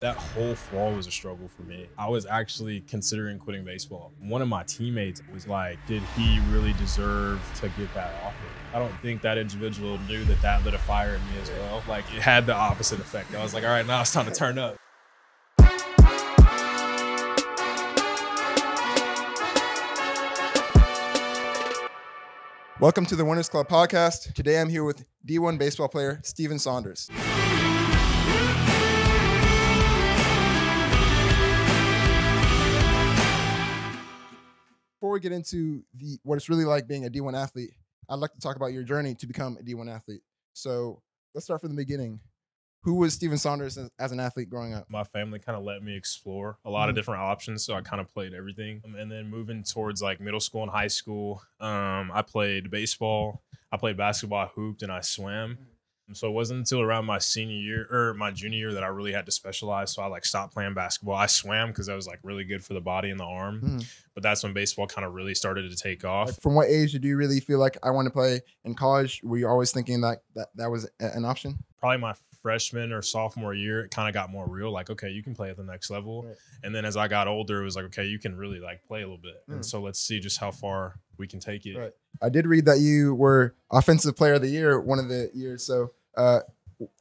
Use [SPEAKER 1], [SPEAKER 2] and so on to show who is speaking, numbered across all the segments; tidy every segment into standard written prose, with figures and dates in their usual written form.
[SPEAKER 1] That whole fall was a struggle for me. I was actually considering quitting baseball. One of my teammates was like, did he really deserve to get that offer? I don't think that individual knew that that lit a fire in me as well. Like, it had the opposite effect. I was like, all right, now it's time to turn up.
[SPEAKER 2] Welcome to the Winners Club podcast. Today I'm here with D1 baseball player Steven Saunders. Before we get into what it's really like being a D1 athlete, I'd like to talk about your journey to become a D1 athlete. So let's start from the beginning. Who was Steven Saunders as an athlete growing up?
[SPEAKER 1] My family kind of let me explore a lot of different options, so I kind of played everything. And then moving towards like middle school and high school, I played baseball, I played basketball, I hooped, and I swam. So it wasn't until around my senior year or my junior year that I really had to specialize. So I like stopped playing basketball. I swam because that was like really good for the body and the arm. But that's when baseball kind of really started to take off.
[SPEAKER 2] Like, from what age did you really feel like I want to play in college? Were you always thinking that was an option?
[SPEAKER 1] Probably my freshman or sophomore year, it kind of got more real. Like, okay, you can play at the next level. Right. And then as I got older, it was like, okay, you can really like play a little bit. And so let's see just how far we can take it.
[SPEAKER 2] Right. I did read that you were offensive player of the year one of the years. So what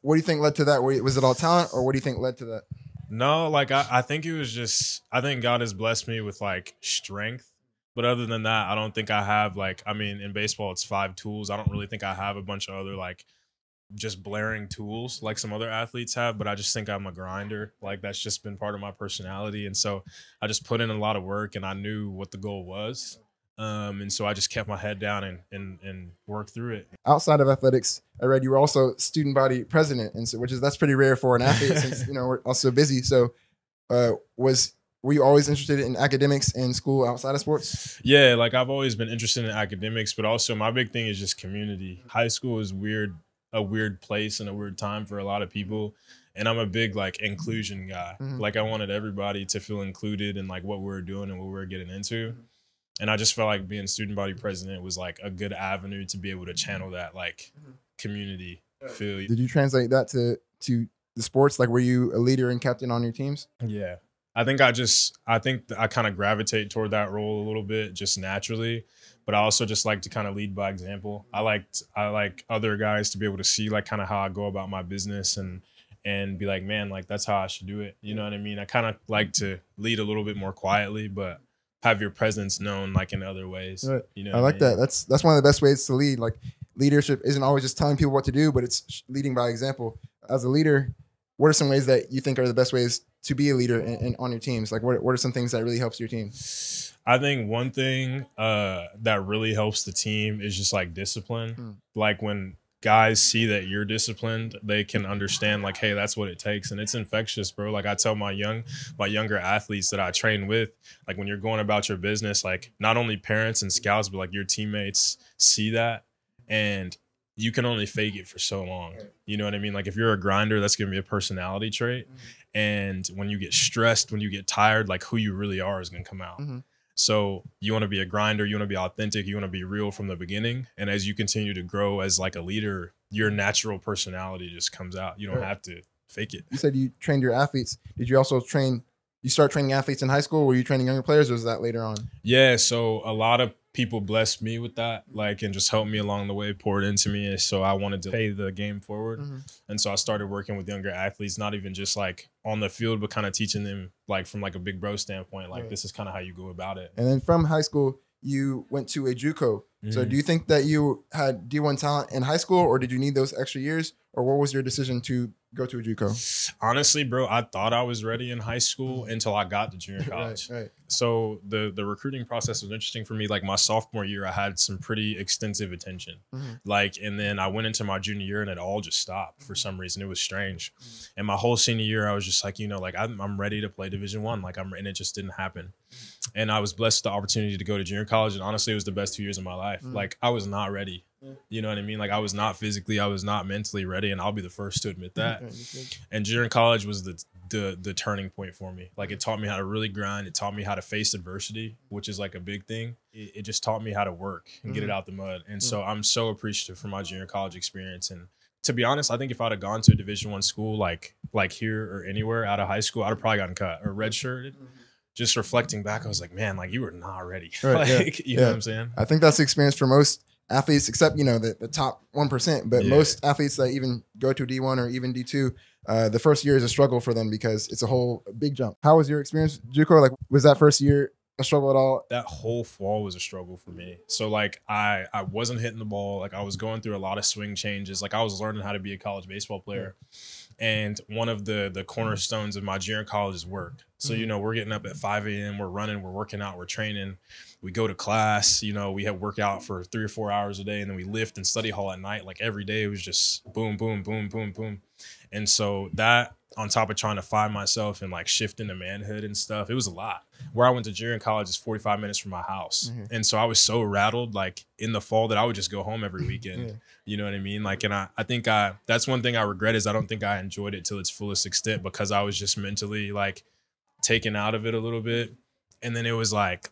[SPEAKER 2] do you think led to that? Was it all talent, or what do you think led to that?
[SPEAKER 1] No, like I think it was just, I think God has blessed me with like strength. But other than that, I don't think I have like, I mean, in baseball, it's 5 tools. I don't really think I have a bunch of other like just blaring tools like some other athletes have, but I just think I'm a grinder. Like, that's just been part of my personality. And so I just put in a lot of work, and I knew what the goal was. And so I just kept my head down and worked through it.
[SPEAKER 2] Outside of athletics, I read you were also student body president, and so that's pretty rare for an athlete since we're also busy. So were you always interested in academics and school outside of sports?
[SPEAKER 1] Yeah, like I've always been interested in academics, but also my big thing is just community. High school is a weird place and a weird time for a lot of people. And I'm a big like inclusion guy. Like, I wanted everybody to feel included in like what we're doing and what we're getting into. And I just felt like being student body president was like a good avenue to be able to channel that like community feel.
[SPEAKER 2] Did you translate that to the sports? Like, were you a leader and captain on your teams?
[SPEAKER 1] Yeah. I think I kind of gravitate toward that role a little bit just naturally, but I also just like to kind of lead by example. I like other guys to be able to see like kind of how I go about my business and be like, man, like that's how I should do it. You know what I mean? I kind of like to lead a little bit more quietly, but have your presence known like in other ways.
[SPEAKER 2] Right.
[SPEAKER 1] You know,
[SPEAKER 2] I like that. That's one of the best ways to lead. Like, leadership isn't always just telling people what to do, but it's leading by example. As a leader, what are some ways that you think are the best ways to be a leader on your teams? Like, what are some things that really helps your team?
[SPEAKER 1] I think one thing that really helps the team is just like discipline. Like, when guys see that you're disciplined, they can understand like, hey, that's what it takes. And it's infectious, bro. Like, I tell my younger athletes that I train with, like, when you're going about your business, like, not only parents and scouts, but like your teammates see that, and you can only fake it for so long. You know what I mean? Like, if you're a grinder, that's going to be a personality trait. And when you get stressed, when you get tired, like, who you really are is going to come out. So you want to be a grinder, you want to be authentic, you want to be real from the beginning. And as you continue to grow as like a leader, your natural personality just comes out. You don't have to fake it.
[SPEAKER 2] You said you trained your athletes. Did you also start training athletes in high school? Were you training younger players, or was that later on?
[SPEAKER 1] Yeah, so a lot of people blessed me with that, like, and just helped me along the way, poured into me. And so I wanted to pay the game forward. And so I started working with younger athletes, not even just like on the field, but kind of teaching them like from like a big bro standpoint, like this is kind of how you go about it.
[SPEAKER 2] And then from high school, you went to a JUCO. So do you think that you had D1 talent in high school, or did you need those extra years, or what was your decision to go to a JUCO?
[SPEAKER 1] Honestly, bro, I thought I was ready in high school until I got to junior college.
[SPEAKER 2] Right.
[SPEAKER 1] So the recruiting process was interesting for me. Like, my sophomore year, I had some pretty extensive attention. Like, and then I went into my junior year and it all just stopped for some reason. It was strange. And my whole senior year, I was just like, like I'm ready to play Division I. Like, and it just didn't happen. And I was blessed with the opportunity to go to junior college. And honestly, it was the best 2 years of my life. Like, I was not ready. You know what I mean? Like, I was not physically, I was not mentally ready, and I'll be the first to admit that. And junior college was the turning point for me. Like, it taught me how to really grind. It taught me how to face adversity, which is like a big thing. It just taught me how to work and get it out the mud. And so I'm so appreciative for my junior college experience, and to be honest, I think if I'd have gone to a Division I school like here or anywhere out of high school, I'd have probably gotten cut or redshirted. Just reflecting back, I was like, man, like you were not ready.
[SPEAKER 2] Right,
[SPEAKER 1] like, you know what I'm saying?
[SPEAKER 2] I think that's the experience for most athletes, except, the top 1%. But most athletes that even go to D1 or even D2, the first year is a struggle for them because it's a whole big jump. How was your experience, JUCO? Like, was that first year a struggle at all?
[SPEAKER 1] That whole fall was a struggle for me. So like I wasn't hitting the ball. Like I was going through a lot of swing changes. Like I was learning how to be a college baseball player. And one of the cornerstones of my junior college is work. So, we're getting up at 5 a.m. We're running, we're working out, we're training. We go to class, we have workout for 3 or 4 hours a day. And then we lift and study hall at night. Like every day it was just boom, boom, boom, boom, boom. And so that on top of trying to find myself and like shift into manhood and stuff, it was a lot. Where I went to junior college is 45 minutes from my house. And so I was so rattled like in the fall that I would just go home every weekend. You know what I mean? Like, and I think that's one thing I regret is I don't think I enjoyed it to its fullest extent because I was just mentally like taken out of it a little bit. And then it was like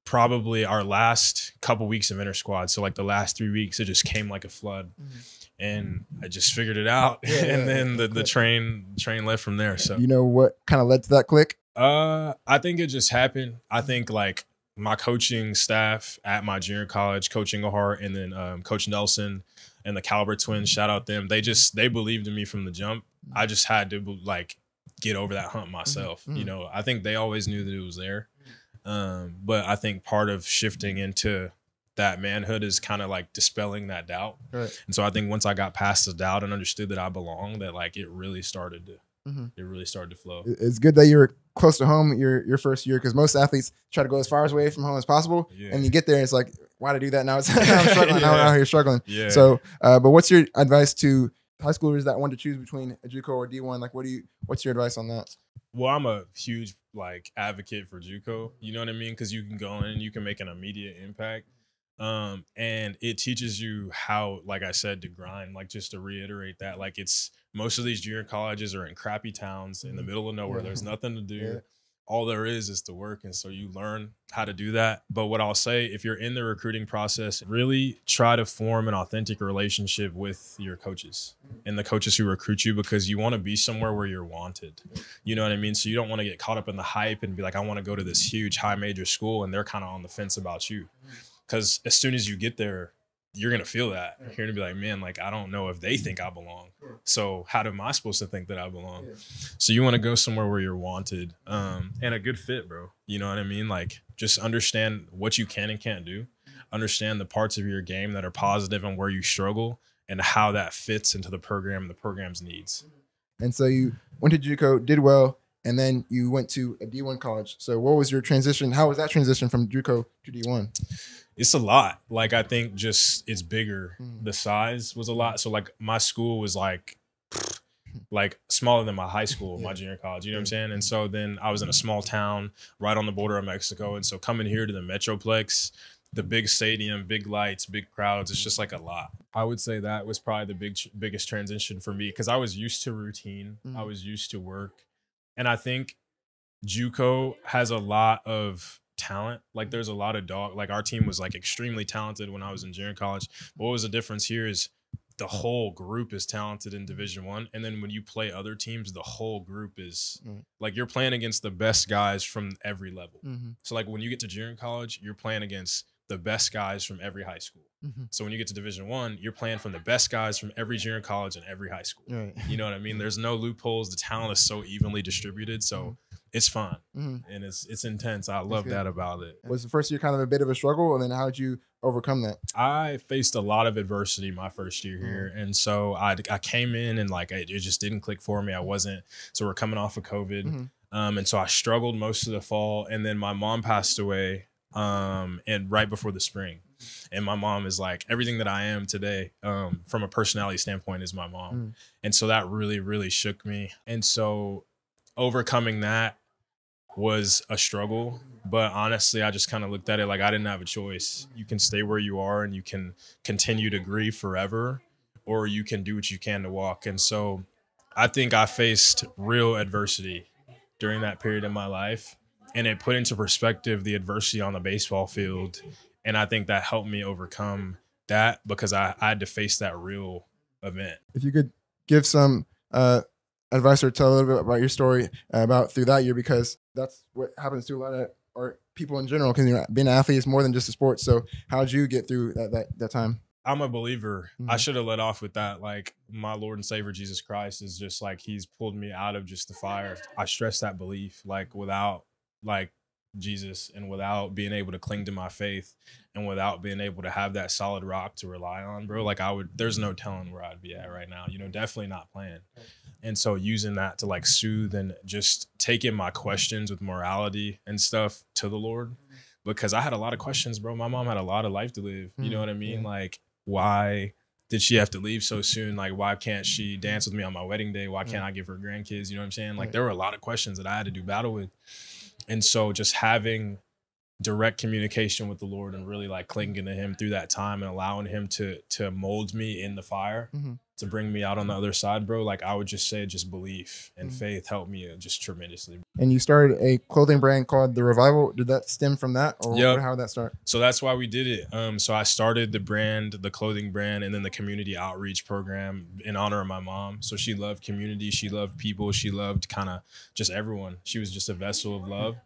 [SPEAKER 1] probably our last couple weeks of inter squad. So like the last 3 weeks, it just came like a flood. And I just figured it out. And then the train left from there. So,
[SPEAKER 2] what kind of led to that click?
[SPEAKER 1] I think it just happened. I think like my coaching staff at my junior college, Coach Englehart and then Coach Nelson and the Caliber twins, shout out them. They believed in me from the jump. I just had to like get over that hump myself. I think they always knew that it was there. But I think part of shifting into that manhood is kind of like dispelling that doubt. Right. And so I think once I got past the doubt and understood that I belong, that like it really started to flow.
[SPEAKER 2] It's good that you were close to home your first year, because most athletes try to go as far away from home as possible. And you get there and it's like, why to do that now? I'm struggling. Now I'm out here struggling. So, but what's your advice to high schoolers that want to choose between a JUCO or D1? Like, what's your advice on that?
[SPEAKER 1] Well, I'm a huge like advocate for JUCO. You know what I mean? Because you can go in and you can make an immediate impact. And it teaches you how, like I said, to grind. Like, just to reiterate that, like, it's most of these junior colleges are in crappy towns in the middle of nowhere. There's nothing to do. All there is to work. And so you learn how to do that. But what I'll say, if you're in the recruiting process, really try to form an authentic relationship with your coaches and the coaches who recruit you, because you want to be somewhere where you're wanted. You know what I mean? So you don't want to get caught up in the hype and be like, I want to go to this huge high major school, and they're kind of on the fence about you. Because as soon as you get there, you're going to feel that. You're going to be like, man, like, I don't know if they think I belong. So how am I supposed to think that I belong? So you want to go somewhere where you're wanted, and a good fit, bro. You know what I mean? Like, just understand what you can and can't do. Understand the parts of your game that are positive and where you struggle, and how that fits into the program and the program's needs. And
[SPEAKER 2] so you went to JUCO, did well, and then you went to a D1 college. So what was your transition? How was that transition from JUCO to D1?
[SPEAKER 1] It's a lot. Like, I think just it's bigger. The size was a lot. So like my school was like smaller than my high school, my junior college, you know what I'm saying? And so then I was in a small town right on the border of Mexico. And so coming here to the Metroplex, the big stadium, big lights, big crowds, it's just like a lot. I would say that was probably the biggest transition for me, because I was used to routine. I was used to work. And I think JUCO has a lot of talent. Like, there's a lot of like our team was like extremely talented when I was in junior college. But what was the difference here is the whole group is talented in Division I. And then when you play other teams, the whole group is like, you're playing against the best guys from every level. So like when you get to junior college, you're playing against the best guys from every high school. So when you get to Division I, you're playing from the best guys from every junior college and every high school. You know what I mean? There's no loopholes. The talent is so evenly distributed. So it's fun and it's intense. I love that about it.
[SPEAKER 2] Was the first year kind of a bit of a struggle, and then how did you overcome that?
[SPEAKER 1] I faced a lot of adversity my first year here, and so I came in and like it just didn't click for me. So we're coming off of COVID, and so I struggled most of the fall, and then my mom passed away, and right before the spring. And my mom is like everything that I am today, from a personality standpoint, is my mom. And so that really, really shook me. And so overcoming that was a struggle. But honestly, I just kind of looked at it like I didn't have a choice. You can stay where you are and you can continue to grieve forever, or you can do what you can to walk. And so I think I faced real adversity during that period of my life. And it put into perspective the adversity on the baseball field. And I think that helped me overcome that, because I had to face that real event.
[SPEAKER 2] If you could give some advice or tell a little bit about your story about through that year, because that's what happens to a lot of our people in general, because being an athlete is more than just a sport. So how did you get through that time?
[SPEAKER 1] I'm a believer. I should have let off with that. Like, my Lord and Savior Jesus Christ is just like, he's pulled me out of just the fire. I stress that belief, like, without like Jesus and without being able to cling to my faith and without being able to have that solid rock to rely on, bro, like there's no telling where I'd be at right now, definitely not playing. And so using that to like soothe and just taking my questions with morality and stuff to the Lord, because I had a lot of questions, bro. My mom had a lot of life to live. You know what I mean?
[SPEAKER 2] Yeah.
[SPEAKER 1] Like, why did she have to leave so soon? Like, why can't she dance with me on my wedding day? Why can't I give her grandkids? You know what I'm saying? Like, there were a lot of questions that I had to do battle with. And so just having direct communication with the Lord and really like clinging to him through that time and allowing him to mold me in the fire to bring me out on the other side, bro. Like, I would just say just belief and faith helped me just tremendously.
[SPEAKER 2] And you started a clothing brand called The Revival. Did that stem from that, or how did that start?
[SPEAKER 1] So that's why we did it. So I started the clothing brand, and then the community outreach program in honor of my mom. So she loved community. She loved people. She loved kind of just everyone. She was just a vessel of love.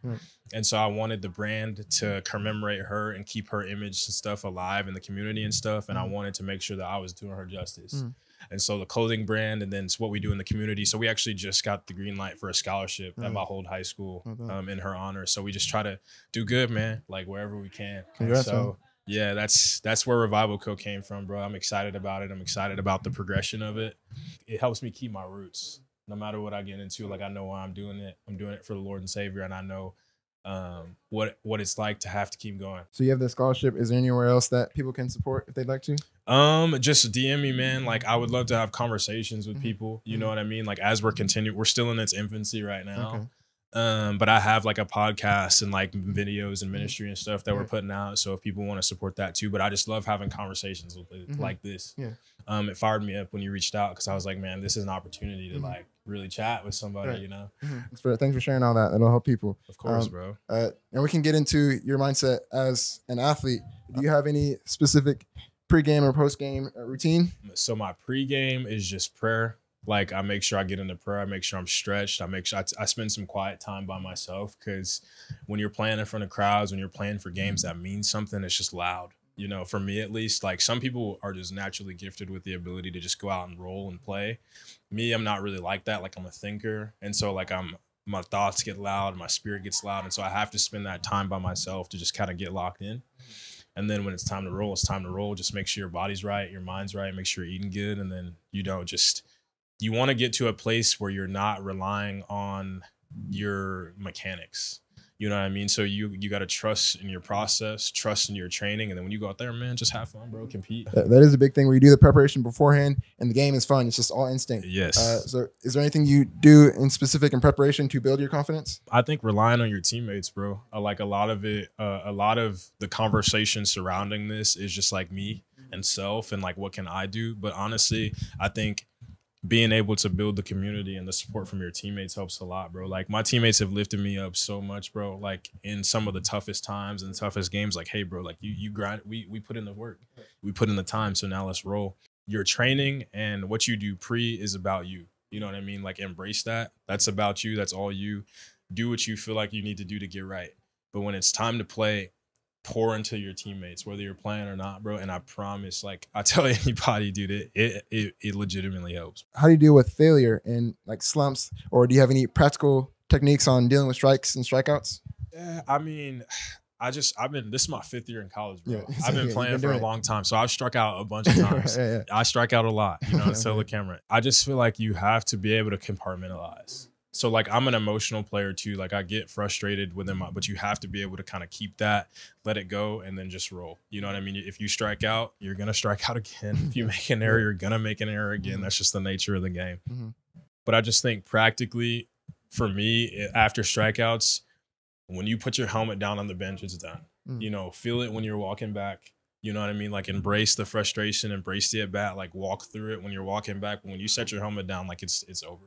[SPEAKER 1] And so I wanted the brand to commemorate her and keep her image and stuff alive in the community and stuff. And I wanted to make sure that I was doing her justice. And so the clothing brand, and then it's what we do in the community. So we actually just got the green light for a scholarship at my old high school in her honor. So we just try to do good, man, like wherever we can.
[SPEAKER 2] Congrats,
[SPEAKER 1] so yeah, that's where Revival Co came from, bro. I'm excited about it. I'm excited about the progression of it. It helps me keep my roots no matter what I get into. Like, I know why I'm doing it. I'm doing it for the Lord and Savior, and I know what it's like to have to keep going.
[SPEAKER 2] So you have the scholarship. Is there anywhere else that people can support if they'd like to?
[SPEAKER 1] Just DM me, man. Like, I would love to have conversations with people. You know what I mean? Like, as we're still in its infancy right now. But I have like a podcast and like videos and ministry and stuff that we're putting out. So if people want to support that too, but I just love having conversations with like this. It fired me up when you reached out, because I was like, man, this is an opportunity to like really chat with somebody,
[SPEAKER 2] Thanks for sharing all that. That'll help people.
[SPEAKER 1] Of course, bro.
[SPEAKER 2] And we can get into your mindset as an athlete. Do you have any specific pregame or postgame routine?
[SPEAKER 1] So my pregame is just prayer. Like, I make sure I get into prayer. I make sure I'm stretched. I make sure I spend some quiet time by myself, because when you're playing in front of crowds, when you're playing for games that mean something, it's just loud. For me at least, like, some people are just naturally gifted with the ability to just go out and roll and play. Me, I'm not really like that. Like, I'm a thinker. And so like my thoughts get loud, my spirit gets loud. And so I have to spend that time by myself to just kind of get locked in. And then when it's time to roll, it's time to roll. Just make sure your body's right, your mind's right, make sure you're eating good. And then, you want to get to a place where you're not relying on your mechanics. You know what I mean? So you got to trust in your process, trust in your training. And then when you go out there, man, just have fun, bro. Compete.
[SPEAKER 2] That is a big thing, where you do the preparation beforehand and the game is fun. It's just all instinct.
[SPEAKER 1] Yes.
[SPEAKER 2] So is there anything you do in specific in preparation to build your confidence?
[SPEAKER 1] I think relying on your teammates, bro. Like, a lot of it, a lot of the conversation surrounding this is just like me and self and like, what can I do? But honestly, I think being able to build the community and the support from your teammates helps a lot, bro. Like, my teammates have lifted me up so much, bro. Like, in some of the toughest times and the toughest games, like, hey, bro, like, you grind. We put in the work. We put in the time. So now let's roll. Your training and what you do is about you. You know what I mean? Like, embrace that. That's about you. That's all you. Do what you feel like you need to do to get right. But when it's time to play, pour into your teammates, whether you're playing or not, bro. And I promise, like, I tell anybody, dude, it legitimately helps.
[SPEAKER 2] How do you deal with failure and like slumps, or do you have any practical techniques on dealing with strikes and strikeouts?
[SPEAKER 1] Yeah, I mean, this is my 5th year in college, bro.
[SPEAKER 2] Yeah.
[SPEAKER 1] I've been playing for a long time. So I've struck out a bunch of times. I strike out a lot, tell the camera. I just feel like you have to be able to compartmentalize. So like, I'm an emotional player too. Like, I get frustrated but you have to be able to kind of keep that, let it go, and then just roll. You know what I mean? If you strike out, you're going to strike out again. If you make an error, you're going to make an error again. That's just the nature of the game. But I just think practically, for me, after strikeouts, when you put your helmet down on the bench, it's done. Feel it when you're walking back. You know what I mean? Like, embrace the frustration, embrace the at bat, like, walk through it when you're walking back. When you set your helmet down, like, it's over.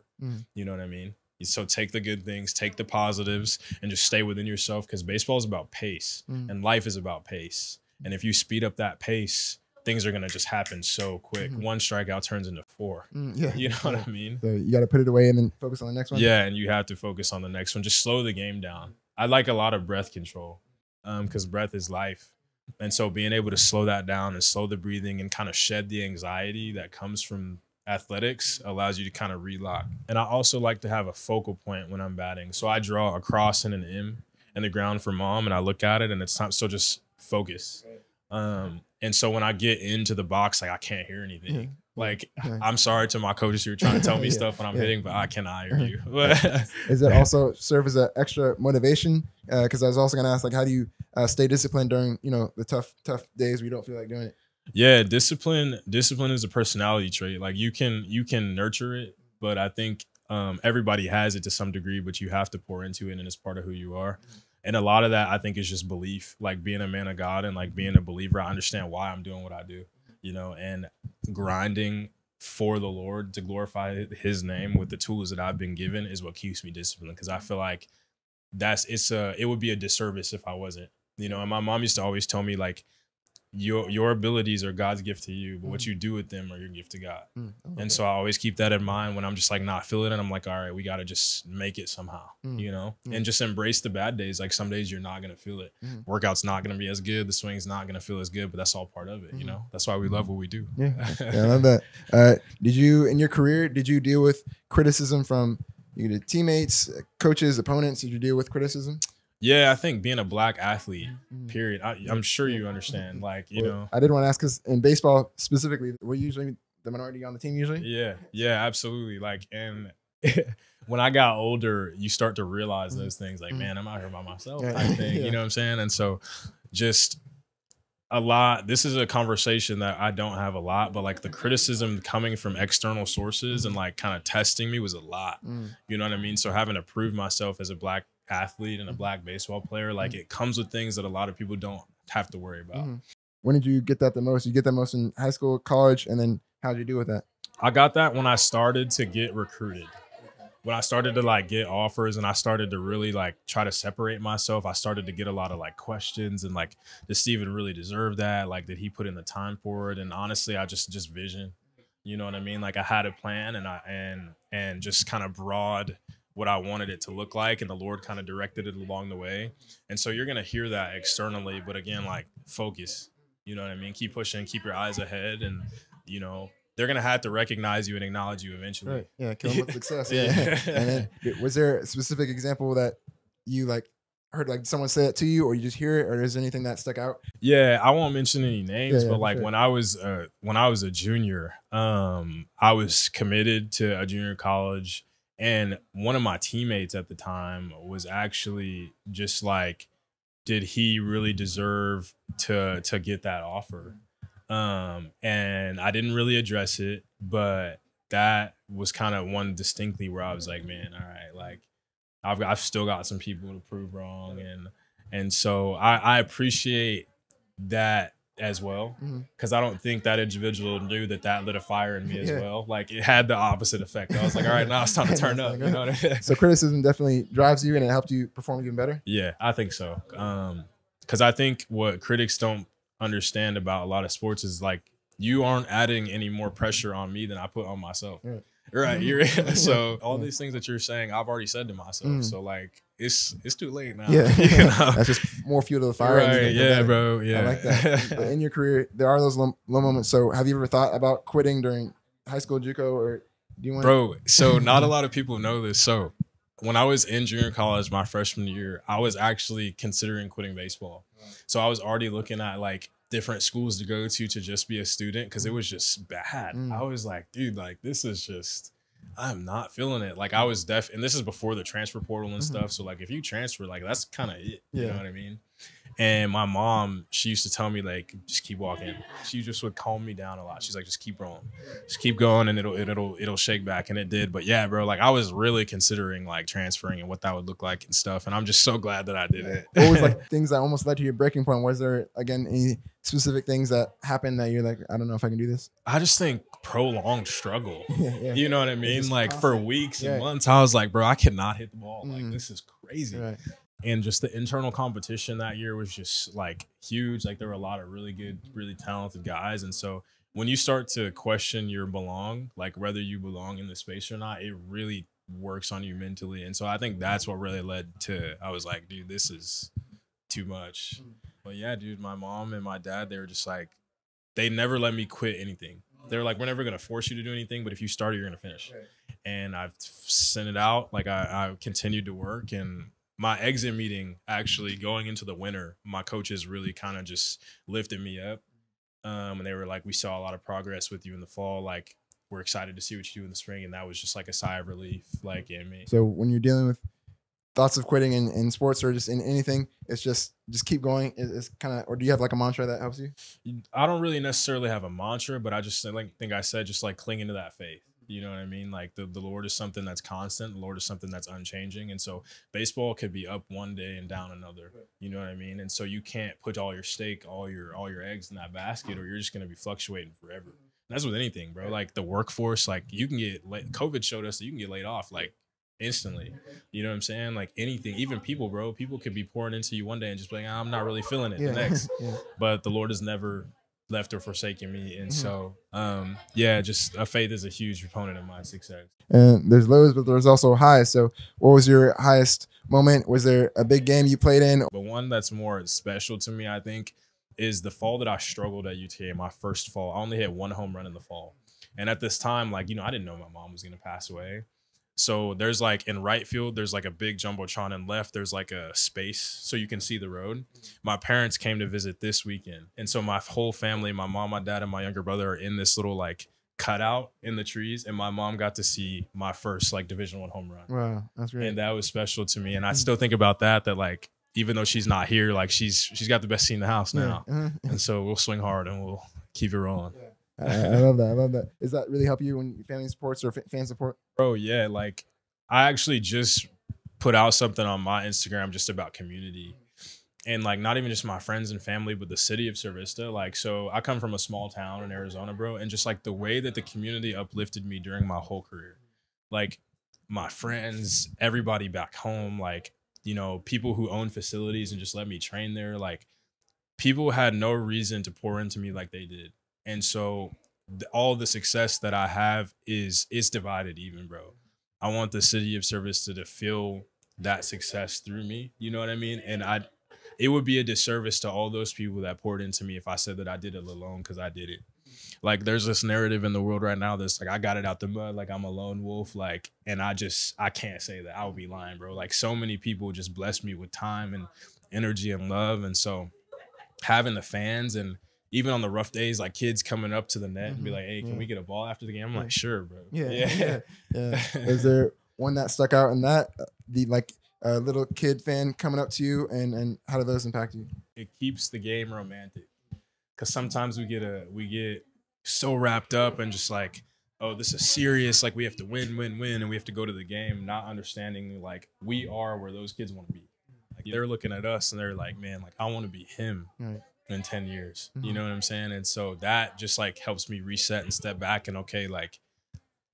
[SPEAKER 1] You know what I mean? So take the good things, take the positives, and just stay within yourself, because baseball is about pace and life is about pace. And if you speed up that pace, things are going to just happen so quick. One strikeout turns into 4.
[SPEAKER 2] Yeah.
[SPEAKER 1] You know what I mean?
[SPEAKER 2] So you got to put it away and then focus on the next one.
[SPEAKER 1] Yeah, and you have to focus on the next one. Just slow the game down. I like a lot of breath control because breath is life. And so being able to slow that down and slow the breathing and kind of shed the anxiety that comes from athletics allows you to kind of relock. And I also like to have a focal point when I'm batting. So I draw a cross and an M in the ground for mom, and I look at it and it's time. So just focus. And so when I get into the box, like I can't hear anything. Like I'm sorry to my coaches who are trying to tell me stuff when I'm hitting, but I cannot hear you.
[SPEAKER 2] Does it also serve as an extra motivation? Because I was also going to ask, like, how do you stay disciplined during, you know, the tough days where you don't feel like doing it?
[SPEAKER 1] Yeah, discipline is a personality trait. Like you can nurture it, but I think everybody has it to some degree, but you have to pour into it and it's part of who you are. And a lot of that I think is just belief, like being a man of God and like being a believer. I understand why I'm doing what I do, you know, and grinding for the Lord to glorify his name with the tools that I've been given is what keeps me disciplined. Cause I feel like it would be a disservice if I wasn't, you know. And my mom used to always tell me like, your abilities are God's gift to you, but what you do with them are your gift to God. And so I always keep that in mind when I'm just like not feeling it. I'm like, all right, we got to just make it somehow, you know, and just embrace the bad days. Like some days you're not going to feel it. Workout's not going to be as good. The swing's not going to feel as good, but that's all part of it. You know, that's why we love what we do.
[SPEAKER 2] Yeah, I love that. In your career, did you deal with criticism from either teammates, coaches, opponents? Did you deal with criticism?
[SPEAKER 1] Yeah, I think being a Black athlete, period. I'm sure you understand. Like, you know,
[SPEAKER 2] I did want to ask because in baseball specifically, we're usually the minority on the team usually.
[SPEAKER 1] Yeah, absolutely. Like, and when I got older, you start to realize those things. Like, man, I'm out here by myself. I think, you know what I'm saying? And so, just a lot. This is a conversation that I don't have a lot, but like the criticism coming from external sources and like kind of testing me was a lot. You know what I mean? So having to prove myself as a Black athlete and a Black baseball player, like it comes with things that a lot of people don't have to worry about.
[SPEAKER 2] When did you get that the most? You get that most in high school, college, and then how did you deal with that?
[SPEAKER 1] I got that when I started to get recruited. When I started to like get offers and I started to really like try to separate myself, I started to get a lot of like questions and like, does Steven really deserve that? Like, did he put in the time for it? And honestly, I just vision, you know what I mean? Like I had a plan and just kind of broad what I wanted it to look like, and the Lord kind of directed it along the way. And so you're going to hear that externally, but again, like focus, you know what I mean? Keep pushing, keep your eyes ahead, and you know, they're going to have to recognize you and acknowledge you eventually.
[SPEAKER 2] Right. Yeah. Kill them with success. And then was there a specific example that you like heard like someone say it to you, or you just hear it, or is there anything that stuck out?
[SPEAKER 1] Yeah. I won't mention any names, but like when I was a junior, I was committed to a junior college. And one of my teammates at the time was actually just like, did he really deserve to get that offer? And I didn't really address it, but that was kind of one distinctly where I was like, man, all right, like I've still got some people to prove wrong. And so I appreciate that as well, because I don't think that individual knew that lit a fire in me as well. Like it had the opposite effect. I was like, all right, now it's time to turn up. You know what I mean? So
[SPEAKER 2] criticism definitely drives you and it helped you perform even better?
[SPEAKER 1] Yeah, I think so. Because I think what critics don't understand about a lot of sports is like, you aren't adding any more pressure on me than I put on myself. Right. So all these things that you're saying, I've already said to myself. So like, it's too late now.
[SPEAKER 2] Yeah.
[SPEAKER 1] You know?
[SPEAKER 2] That's just more fuel to the fire.
[SPEAKER 1] Right. Yeah, bro. Yeah.
[SPEAKER 2] I like that. But in your career, there are those low moments. So have you ever thought about quitting during high school JUCO, or do you want?
[SPEAKER 1] Bro, so not a lot of people know this. So when I was in junior college, my freshman year, I was actually considering quitting baseball. So I was already looking at like different schools to go to just be a student, because it was just bad. I was like, dude, like this is just, I'm not feeling it. Like I was and this is before the transfer portal and stuff. So like if you transfer, like that's kind of it. You know what I mean? And my mom, she used to tell me like, just keep walking. She just would calm me down a lot. She's like, just keep rolling, just keep going, and it'll shake back. And it did. But yeah, bro, like I was really considering like transferring and what that would look like and stuff. And I'm just so glad that I did it.
[SPEAKER 2] What was like things that almost led to your breaking point? Was there again any specific things that happened that you're like, I don't know if I can do this?
[SPEAKER 1] I just think prolonged struggle. You know what I mean? Like
[SPEAKER 2] constant.
[SPEAKER 1] For weeks and months, I was like, bro, I cannot hit the ball. Like this is crazy. And just the internal competition that year was just like huge. Like there were a lot of really good, really talented guys. And so when you start to question your like whether you belong in the space or not, it really works on you mentally. And so I think that's what really led to, I was like, dude, this is too much. But yeah, dude, my mom and my dad, they were just like, they never let me quit anything. They were like, we're never going to force you to do anything, but if you start it, you're going to finish. And I've sent it out. Like I continued to work, and my exit meeting, actually going into the winter, my coaches really kind of just lifted me up. And they were like, we saw a lot of progress with you in the fall. Like, we're excited to see what you do in the spring. And that was just like a sigh of relief, like in me.
[SPEAKER 2] So when you're dealing with thoughts of quitting in sports or just in anything, it's just keep going. It's kind of, or do you have like a mantra that helps you?
[SPEAKER 1] I don't really necessarily have a mantra, but I just think I said, just like clinging to that faith. You know what I mean? Like the Lord is something that's constant. The Lord is something that's unchanging. And so baseball could be up one day and down another. You know what I mean? And so you can't put all your eggs in that basket, or you're just going to be fluctuating forever. And that's with anything, bro. Like the workforce, like you can get COVID showed us that you can get laid off like instantly. You know what I'm saying? Like anything, even people, bro. People could be pouring into you one day and just be like, I'm not really feeling it the next. But the Lord has never left or forsaken me. And so just a faith is a huge proponent of my success.
[SPEAKER 2] And there's lows, but there's also highs. So what was your highest moment? Was there a big game you played in?
[SPEAKER 1] The one that's more special to me, I think, is the fall that I struggled at UTA, my first fall. I only hit 1 home run in the fall. And at this time, like, I didn't know my mom was going to pass away. So there's like in right field, there's like a big jumbotron, and left there's like a space so you can see the road. My parents came to visit this weekend. And so my whole family, my mom, my dad, and my younger brother are in this little like cutout in the trees. And my mom got to see my first like Division I home run.
[SPEAKER 2] Wow, that's great.
[SPEAKER 1] And that was special to me. And I still think about that like, even though she's not here, like she's got the best seat in the house now. And so we'll swing hard and we'll keep it rolling.
[SPEAKER 2] I love that. I love that. Does that really help you when family supports or fan support?
[SPEAKER 1] Bro, yeah. Like I actually just put out something on my Instagram just about community, and like not even just my friends and family, but the city of Cerro Vista. Like, so I come from a small town in Arizona, bro. And just like the way that the community uplifted me during my whole career, like my friends, everybody back home, like, people who own facilities and just let me train there. Like people had no reason to pour into me like they did. And so all the success that I have is divided even, bro. I want the city of Cerro Vista to feel that success through me. You know what I mean? And it would be a disservice to all those people that poured into me if I said that I did it alone, because I did it. Like there's this narrative in the world right now that's like, I got it out the mud, like I'm a lone wolf, like, and I can't say that. I would be lying, bro. Like so many people just blessed me with time and energy and love. And so having the fans, and even on the rough days, like kids coming up to the net and be like, hey, can we get a ball after the game? I'm like, sure, bro.
[SPEAKER 2] Yeah. Is there one that stuck out in that? The like little kid fan coming up to you, and how do those impact you?
[SPEAKER 1] It keeps the game romantic, because sometimes we get so wrapped up and just like, oh, this is serious. Like we have to win, and we have to go to the game, not understanding like we are where those kids want to be. Like they're looking at us and they're like, man, like I want to be him. Right. In 10 years, you know what I'm saying? And so that just like helps me reset and step back and, okay, like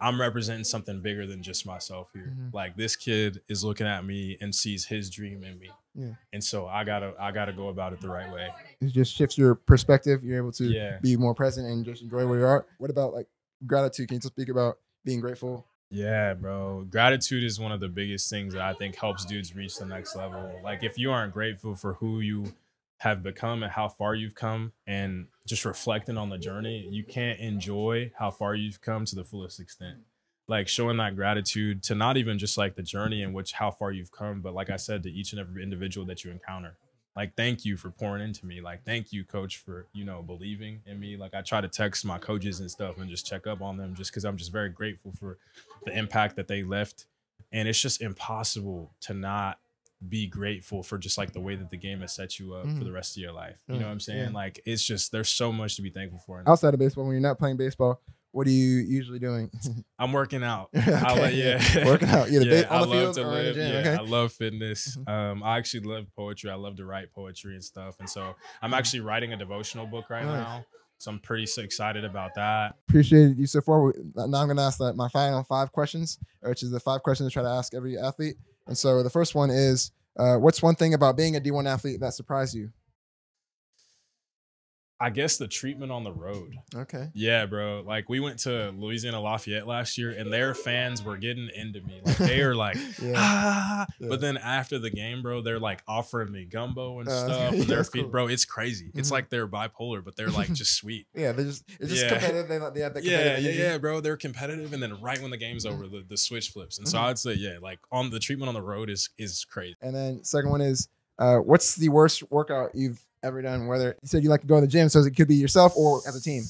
[SPEAKER 1] I'm representing something bigger than just myself here. Like this kid is looking at me and sees his dream in me. And so I gotta go about it the right way.
[SPEAKER 2] It just shifts your perspective. You're able to be more present and just enjoy where you are. What about like gratitude? Can you just speak about being grateful?
[SPEAKER 1] Yeah, bro. Gratitude is one of the biggest things that I think helps dudes reach the next level. Like if you aren't grateful for who you have become and how far you've come, and just reflecting on the journey, you can't enjoy how far you've come to the fullest extent. Like showing that gratitude to not even just like the journey in which how far you've come, but like I said, to each and every individual that you encounter. Like, thank you for pouring into me. Like, thank you, coach, for, believing in me. Like I try to text my coaches and stuff and just check up on them, just because I'm just very grateful for the impact that they left. And it's just impossible to not be grateful for just like the way that the game has set you up for the rest of your life. You know what I'm saying? Yeah. Like, it's just, there's so much to be thankful for.
[SPEAKER 2] Outside of baseball, when you're not playing baseball, what are you usually doing?
[SPEAKER 1] I'm working out.
[SPEAKER 2] Okay. Working out. On the field or in the gym. Okay.
[SPEAKER 1] I love fitness. I actually love poetry. I love to write poetry and stuff. And so I'm actually writing a devotional book right now. So I'm pretty excited about that.
[SPEAKER 2] Appreciate you so far. Now I'm going to ask my final 5 questions, which is the 5 questions I try to ask every athlete. And so the first one is, What's one thing about being a D1 athlete that surprised you?
[SPEAKER 1] I guess the treatment on the road.
[SPEAKER 2] Okay.
[SPEAKER 1] Yeah, bro. Like we went to Louisiana Lafayette last year and their fans were getting into me. Like they are like,
[SPEAKER 2] Yeah.
[SPEAKER 1] But then after the game, bro, they're like offering me gumbo and stuff. And their feet, cool. Bro, it's crazy. It's like they're bipolar, but they're like just sweet.
[SPEAKER 2] Yeah, it's just competitive. They have that competitive
[SPEAKER 1] yeah, bro. They're competitive, and then right when the game's over, the switch flips. And so I'd say, yeah, like on the treatment on the road is crazy.
[SPEAKER 2] And then second one is, what's the worst workout you've ever done? Whether you said you like to go to the gym, so it could be yourself or as a team.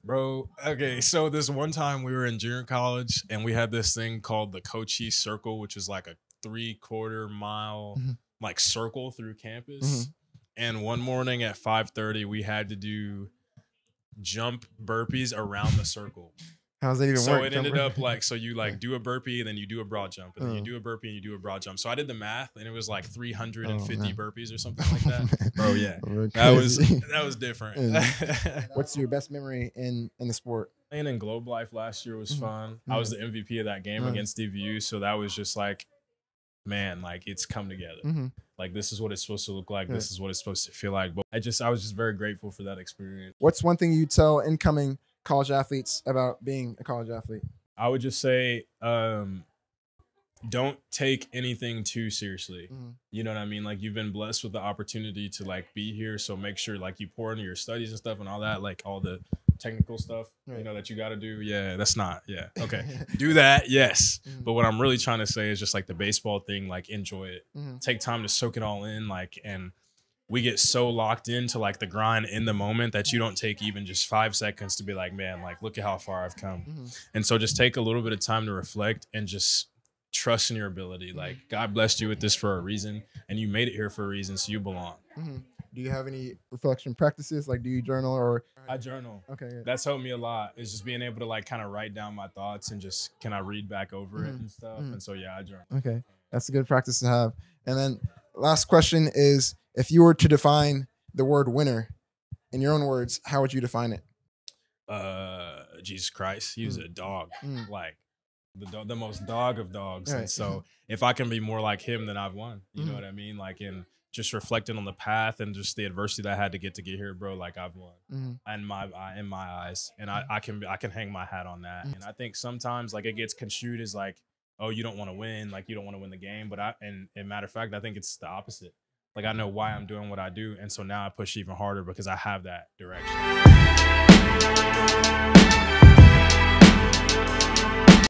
[SPEAKER 1] Bro, okay, so this one time we were in junior college and we had this thing called the Cochise Circle, which is like a 3/4 mile like circle through campus. And one morning at 5:30 we had to do jump burpees around the circle.
[SPEAKER 2] How's that even work?
[SPEAKER 1] So it ended up like, so you like do a burpee and then you do a broad jump and then you do a burpee and you do a broad jump. So I did the math and it was like 350 burpees or something like that. Bro, yeah. That was different.
[SPEAKER 2] What's your best memory in the sport?
[SPEAKER 1] Playing in Globe Life last year was fun. I was the MVP of that game against DVU. So that was just like, man, like it's come together. Like this is what it's supposed to look like. This is what it's supposed to feel like. But I was just very grateful for that experience.
[SPEAKER 2] What's one thing you tell incoming college athletes about being a college athlete?
[SPEAKER 1] I would just say, don't take anything too seriously. You know what I mean? Like you've been blessed with the opportunity to like be here. So make sure like you pour into your studies and stuff and all that, like all the technical stuff, you know, that you got to do. Yeah, that's not. Yeah. Okay. Do that. Yes. But what I'm really trying to say is just like the baseball thing, like enjoy it. Take time to soak it all in. Like, and we get so locked into like the grind in the moment that you don't take even just 5 seconds to be like, man, like look at how far I've come. And so just take a little bit of time to reflect and just trust in your ability. Like God blessed you with this for a reason and you made it here for a reason. So you belong.
[SPEAKER 2] Do you have any reflection practices? Like, do you journal or?
[SPEAKER 1] I journal.
[SPEAKER 2] Okay. Yeah.
[SPEAKER 1] That's helped me a lot. It's just being able to like kind of write down my thoughts and just, can I read back over it and stuff? And so, yeah, I journal.
[SPEAKER 2] Okay. That's a good practice to have. And then last question is, if you were to define the word winner in your own words, how would you define it?
[SPEAKER 1] Jesus Christ. He was a dog, like the most dog of dogs. Right. And so if I can be more like him, then I've won. You know what I mean? Like in just reflecting on the path and just the adversity that I had to get here, bro, like I've won in my eyes. And I can hang my hat on that. And I think sometimes like it gets construed as like, oh, you don't want to win. Like you don't want to win the game. But and matter of fact, I think it's the opposite. Like I know why I'm doing what I do. And so now I push even harder because I have that direction.